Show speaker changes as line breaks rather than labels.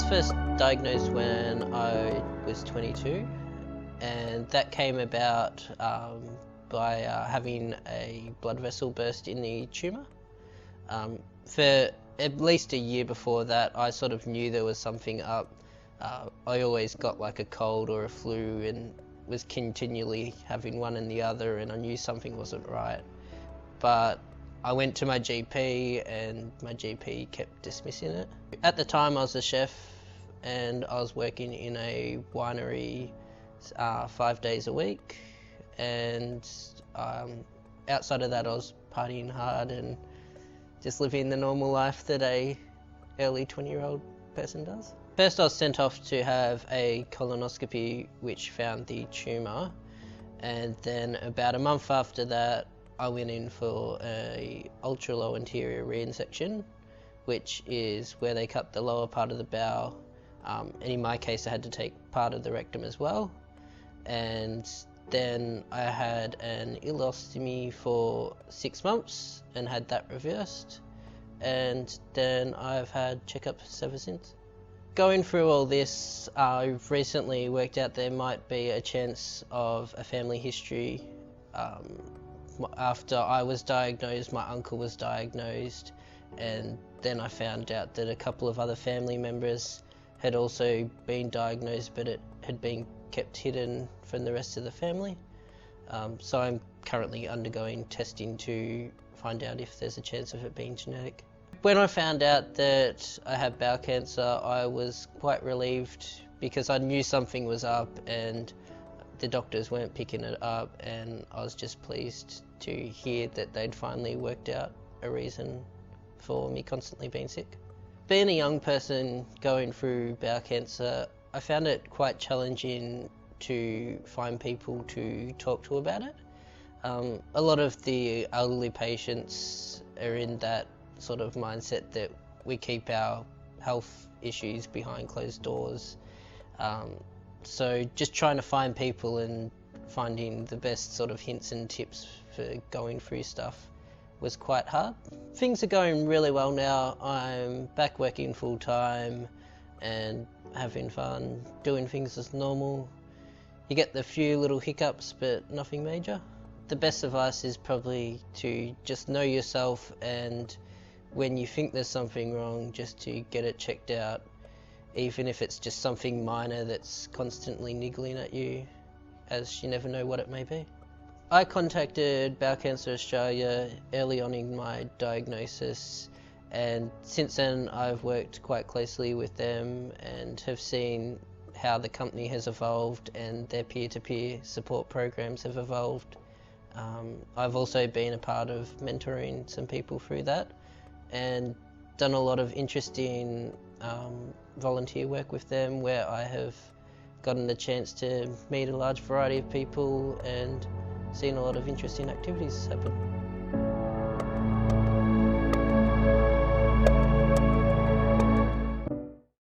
was first diagnosed when I was 22, and that came about by having a blood vessel burst in the tumour. For at least a year before that, I sort of knew there was something up. I always got like a cold or a flu and was continually having one and the other, and I knew something wasn't right. But I went to my GP and my GP kept dismissing it. At the time I was a chef and I was working in a winery 5 days a week, and outside of that I was partying hard and just living the normal life that a early 20-year-old person does. First I was sent off to have a colonoscopy which found the tumour, and then about a month after that I went in for a ultra low anterior resection, which is where they cut the lower part of the bowel, and in my case I had to take part of the rectum as well. And then I had an ileostomy for 6 months and had that reversed, and then I've had checkups ever since. Going through all this, I've recently worked out there might be a chance of a family history. After I was diagnosed, my uncle was diagnosed, and then I found out that a couple of other family members had also been diagnosed, but it had been kept hidden from the rest of the family. So I'm currently undergoing testing to find out if there's a chance of it being genetic. When I found out that I had bowel cancer, I was quite relieved because I knew something was up and the doctors weren't picking it up, and I was just pleased to hear that they'd finally worked out a reason for me constantly being sick. Being a young person going through bowel cancer, I found it quite challenging to find people to talk to about it. A lot of the elderly patients are in that sort of mindset that we keep our health issues behind closed doors. So just trying to find people and finding the best sort of hints and tips for going through stuff was quite hard. Things are going really well now. I'm back working full time and having fun, doing things as normal. You get the few little hiccups, but nothing major. The best advice is probably to just know yourself, and when you think there's something wrong, just to get it checked out, even if it's just something minor that's constantly niggling at you, as you never know what it may be. I contacted Bowel Cancer Australia early on in my diagnosis, and since then I've worked quite closely with them and have seen how the company has evolved and their peer-to-peer support programs have evolved. I've also been a part of mentoring some people through that and done a lot of interesting volunteer work with them, where I have gotten the chance to meet a large variety of people and seen a lot of interesting activities happen.